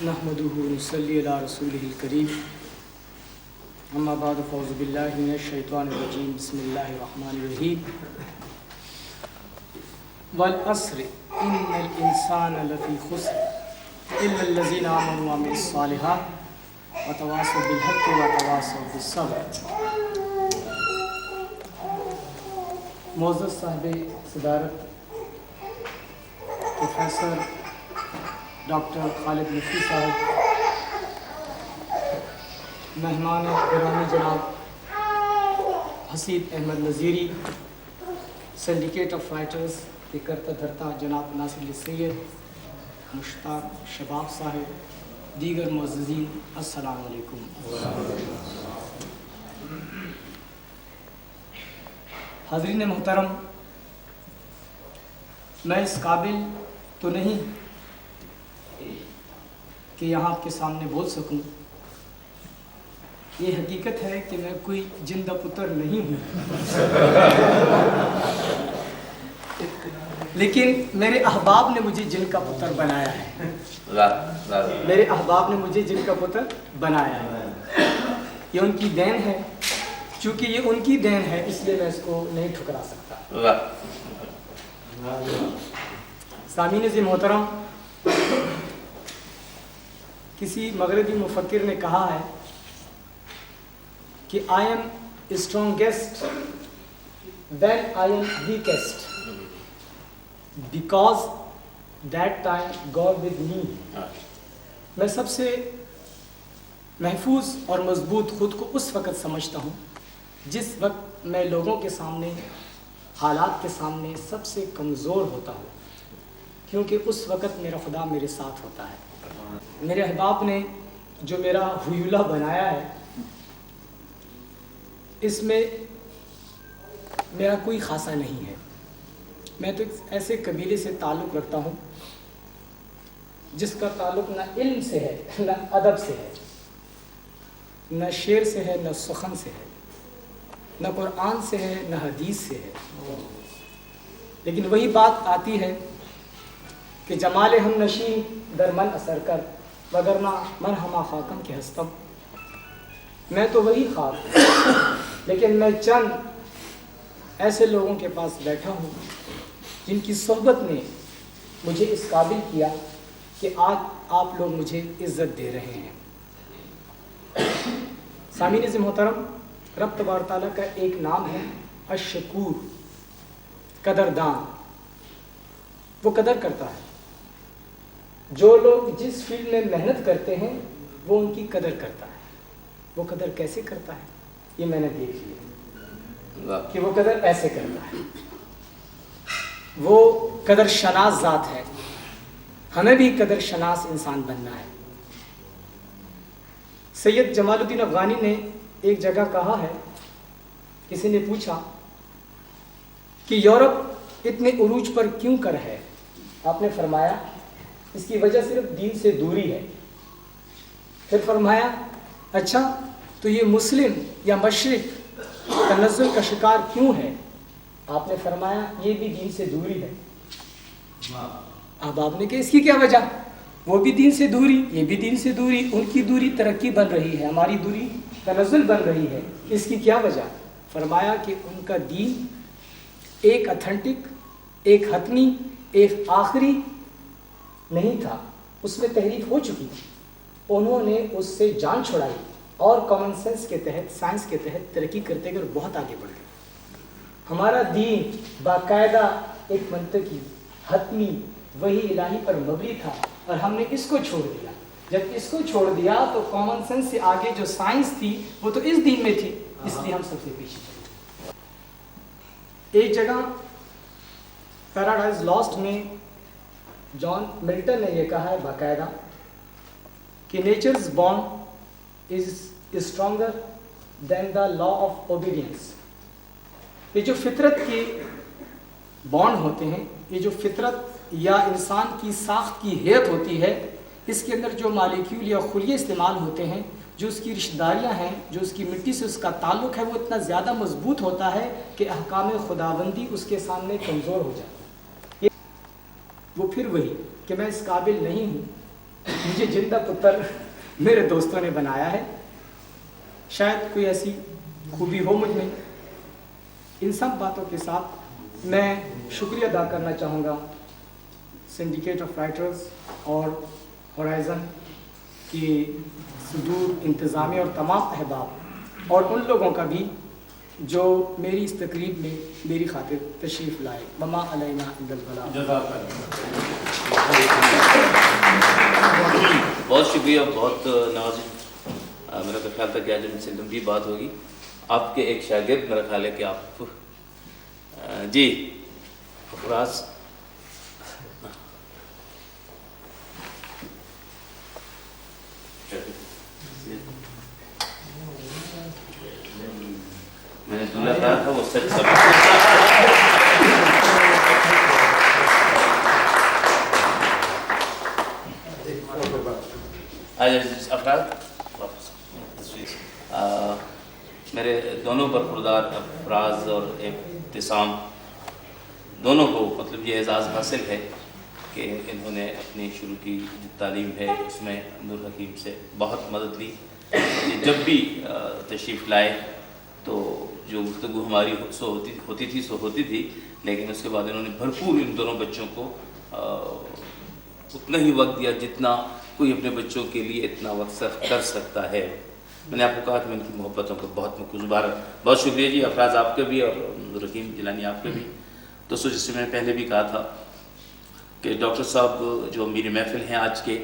نحمده ونصلي على رسوله الكريم اما بعد فاعوذ بالله من الشیطان الرجیم بسم اللہ الرحمن الرحیم والعصر ان الانسان لفی خسر الا الذين آمنوا وعملوا الصالحات وتواصوا بالحق وتواصوا بالصبر۔ معزز صاحب صدارت پروفیسر ڈاکٹر خالد مفتی صاحب، مہمان گرامی جناب Haseeb Ahmed Naziri, syndicate of writers کے کرتا دھرتا جناب ناصر علی سید، مشتاق شباب صاحب، دیگر معززین، السلام علیکم۔ حاضرین محترم، میں اس قابل تو نہیں کہ یہاں آپ کے سامنے بول سکوں، یہ حقیقت ہے کہ میں کوئی جندہ پتر نہیں ہوں، لیکن میرے احباب نے مجھے جن کا پتر بنایا ہے، میرے احباب نے مجھے جن کا پتر بنایا ہے، یہ ان کی دین ہے۔ چونکہ یہ ان کی دین ہے اس لیے میں اس کو نہیں ٹھکرا سکتا۔ سامعین عزیز محترم، کسی مغربی مفکر نے کہا ہے کہ I am strongest when I am weakest because that time God with me۔ میں سب سے محفوظ اور مضبوط خود کو اس وقت سمجھتا ہوں جس وقت میں لوگوں کے سامنے، حالات کے سامنے سب سے کمزور ہوتا ہوں، کیونکہ اس وقت میرا خدا میرے ساتھ ہوتا ہے۔ میرے احباب نے جو میرا حیولہ بنایا ہے، اس میں میرا کوئی خاصہ نہیں ہے۔ میں تو ایک ایسے قبیلے سے تعلق رکھتا ہوں جس کا تعلق نہ علم سے ہے، نہ ادب سے ہے، نہ شعر سے ہے، نہ سخن سے ہے، نہ قرآن سے ہے، نہ حدیث سے ہے۔ لیکن وہی بات آتی ہے کہ جمال ہم نشین در من اثر کر وگرنہ من ہما خاکم کے ہستم۔ میں تو وہی خاک، لیکن میں چند ایسے لوگوں کے پاس بیٹھا ہوں جن کی صحبت نے مجھے اس قابل کیا کہ آج آپ لوگ مجھے عزت دے رہے ہیں۔ سامعین عزیز محترم، رب تبارک تعالیٰ کا ایک نام ہے الشکور، قدردان۔ وہ قدر کرتا ہے۔ جو لوگ جس فیلڈ میں محنت کرتے ہیں وہ ان کی قدر کرتا ہے۔ وہ قدر کیسے کرتا ہے یہ میں نے دیکھ لیا کہ وہ قدر ایسے کرتا ہے۔ وہ قدر شناس ذات ہے۔ ہمیں بھی قدر شناس انسان بننا ہے۔ سید جمال الدین افغانی نے ایک جگہ کہا ہے، کسی نے پوچھا کہ یورپ اتنے عروج پر کیوں کر ہے؟ آپ نے فرمایا اس کی وجہ صرف دین سے دوری ہے۔ پھر فرمایا اچھا تو یہ مسلم یا مشرق تنزل کا شکار کیوں ہے؟ آپ نے فرمایا یہ بھی دین سے دوری ہے۔ اب آپ نے کہا اس کی کیا وجہ؟ وہ بھی دین سے دوری، یہ بھی دین سے دوری، ان کی دوری ترقی بن رہی ہے، ہماری دوری تنزل بن رہی ہے، اس کی کیا وجہ؟ فرمایا کہ ان کا دین ایک اتھنٹک، ایک حتمی، ایک آخری نہیں تھا، اس میں تحریف ہو چکی تھی، انہوں نے اس سے جان چھڑائی اور کامن سینس کے تحت، سائنس کے تحت ترقی کرتے گئے، بہت آگے بڑھ گئے۔ ہمارا دین باقاعدہ ایک منطقی، حتمی، وحی الہی پر مبنی تھا اور ہم نے اس کو چھوڑ دیا۔ جب اس کو چھوڑ دیا تو کامن سینس سے آگے جو سائنس تھی وہ تو اس دین میں تھی، اس لیے ہم سب سے پیچھے چلے۔ ایک جگہ پیراڈائز لاسٹ میں جان ملٹن نے یہ کہا ہے باقاعدہ کہ nature's bond is stronger than the law of obedience. یہ جو فطرت کے بانڈ ہوتے ہیں، یہ جو فطرت یا انسان کی ساخت کی ہیئت ہوتی ہے، اس کے اندر جو مالیکیول یا خلیے استعمال ہوتے ہیں، جو اس کی رشتہ داریاں ہیں، جو اس کی مٹی سے اس کا تعلق ہے، وہ اتنا زیادہ مضبوط ہوتا ہے کہ احکام خداوندی اس کے سامنے کمزور ہو جاتا ہے۔ وہ پھر وہی کہ میں اس قابل نہیں ہوں مجھے زندہ پتر میرے دوستوں نے بنایا ہے. شاید کوئی ایسی خوبی ہو مجھ میں. ان سب باتوں کے ساتھ میں شکریہ ادا کرنا چاہوں گا سنڈیکیٹ آف رائٹرز اور ہورائزن کی صدور انتظامیہ اور تمام احباب اور ان لوگوں کا بھی جو میری اس تقریب میں میری خاطر تشریف لائے. وما علینا الا البلاغ. بہت شکریہ, بہت نوازی. میرا تو خیال تھا کہ آج ان سے لمبی بات ہوگی. آپ کے ایک شاگرد میرا خیال ہے کہ آپ جی افراز میں نے دلہا کہا تھا وہ سچ سب افراد میرے دونوں برخوردار افراز اور ابتسام دونوں کو مطلب یہ اعزاز حاصل ہے کہ انہوں نے اپنی شروع کی جو تعلیم ہے اس میں نور حکیم سے بہت مدد لی. جب بھی تشریف لائے تو جو گفتگو ہماری ہوتی تھی لیکن اس کے بعد انہوں نے بھرپور ان دونوں بچوں کو اتنا ہی وقت دیا جتنا کوئی اپنے بچوں کے لیے اتنا وقت صرف کر سکتا ہے. میں نے آپ کو کہا کہ میں ان کی محبتوں کو بہت مقبول. بہت شکریہ جی افراز آپ کے بھی اور نور حکیم جیلانی آپ کے بھی. دوستوں جس سے میں نے پہلے بھی کہا تھا کہ ڈاکٹر صاحب جو میری محفل ہیں آج کے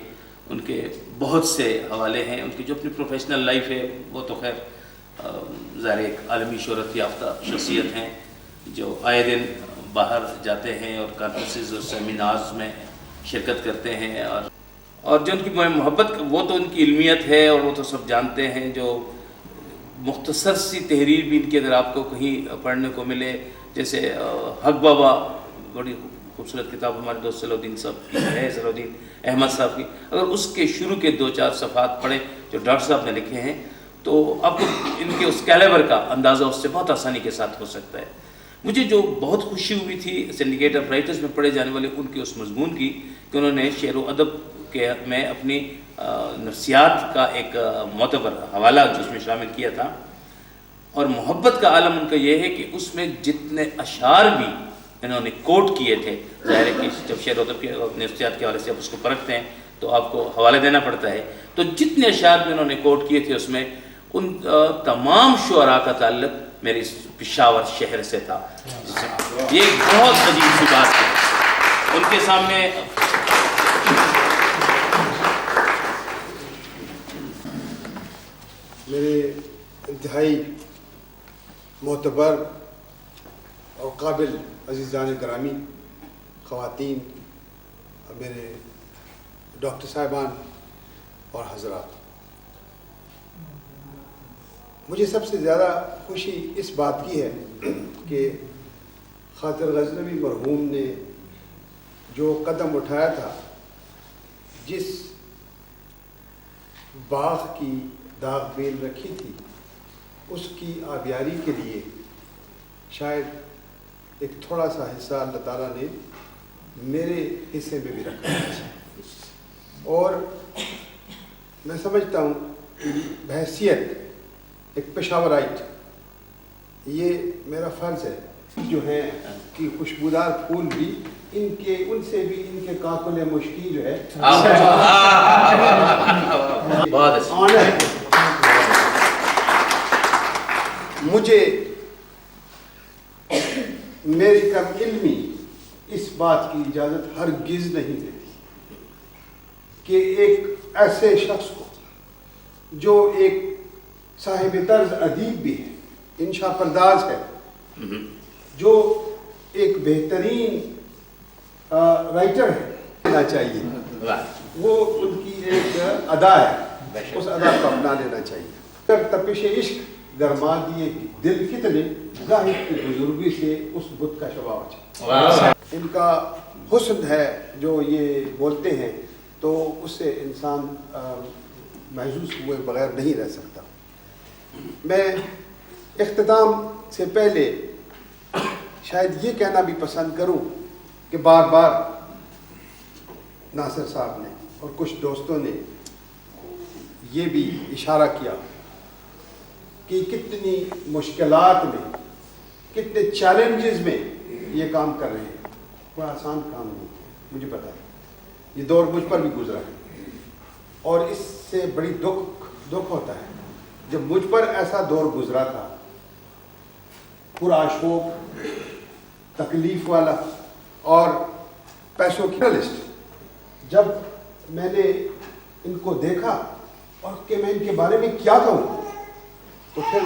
ان کے بہت سے حوالے ہیں. ان کی جو اپنی پروفیشنل لائف ہے وہ تو خیر ظاہر ایک عالمی شہرت یافتہ شخصیت ہیں جو آئے دن باہر جاتے ہیں اور کانفرنسز اور سیمینارز میں شرکت کرتے ہیں. اور جو ان کی محبت وہ تو ان کی علمیت ہے اور وہ تو سب جانتے ہیں. جو مختصر سی تحریر بھی ان کی اگر آپ کو کہیں پڑھنے کو ملے جیسے حق بابا بڑی خوبصورت کتاب ہمارے دوست صلاح الدین صاحب کی ہے, صلاح الدین احمد صاحب کی, اگر اس کے شروع کے 2-4 صفحات پڑھیں جو ڈاکٹر صاحب نے لکھے ہیں تو آپ کو ان کے اس کیلیبر کا اندازہ اس سے بہت آسانی کے ساتھ ہو سکتا ہے. مجھے جو بہت خوشی ہوئی تھی سنڈیکیٹ آف رائٹرز میں پڑھے جانے والے ان کے اس مضمون کی کہ انہوں نے شعر و ادب کے میں اپنی نفسیات کا ایک معتبر حوالہ جس میں شامل کیا تھا. اور محبت کا عالم ان کا یہ ہے کہ اس میں جتنے اشعار بھی انہوں نے کوٹ کیے تھے, ظاہر ہے کہ جب شعر و ادب کے نفسیات کے حوالے سے آپ اس کو پرکھتے ہیں تو آپ کو حوالے دینا پڑتا ہے, تو جتنے اشعار بھی انہوں نے کوٹ کیے تھے اس میں ان تمام شعراء کا تعلق میرے پشاور شہر سے تھا. یہ ایک بہت عجیب سی بات ہے. ان کے سامنے میرے انتہائی معتبر اور قابل عزیزان گرامی خواتین اور میرے ڈاکٹر صاحبان اور حضرات, مجھے سب سے زیادہ خوشی اس بات کی ہے کہ خاطر غزنوی مرحوم نے جو قدم اٹھایا تھا, جس باغ کی داغ بیل رکھی تھی, اس کی آبیاری کے لیے شاید ایک تھوڑا سا حصہ اللہ تعالیٰ نے میرے حصے میں بھی رکھا ہے. اور میں سمجھتا ہوں کہ بحیثیت ایک پشاورائٹ یہ میرا فرض ہے جو ہیں کہ خوشبودار پھول بھی ان سے بھی ان کے کاکل مشکی جو ہے مجھے میری کم علمی اس بات کی اجازت ہرگز نہیں دیتی کہ ایک ایسے شخص کو جو ایک صاحب طرز ادیب بھی ہے, انشا پرداز ہے, جو ایک بہترین رائٹر ہے, لینا چاہیے. وہ ان کی ایک ادا ہے, اس ادا کو اپنا لینا چاہیے. تپش عشق گرما دیے دل کتنے زاہد کی بزرگی سے اس بت کا شباب. ان کا حسن ہے جو یہ بولتے ہیں تو اس سے انسان محظوظ ہوئے بغیر نہیں رہ سکتا. میں اختتام سے پہلے شاید یہ کہنا بھی پسند کروں کہ بار بار ناصر صاحب نے اور کچھ دوستوں نے یہ بھی اشارہ کیا کہ کتنی مشکلات میں، کتنے چیلنجز میں یہ کام کر رہے ہیں. کوئی آسان کام نہیں، مجھے پتا ہے. یہ دور مجھ پر بھی گزرا ہے، اور اس سے بڑی دکھ ہوتا ہے جب مجھ پر ایسا دور گزرا تھا، پورا شوق، تکلیف والا اور پیسوں کی لسٹ. جب میں نے ان کو دیکھا اور کہ میں ان کے بارے میں کیا کہوں، تو پھر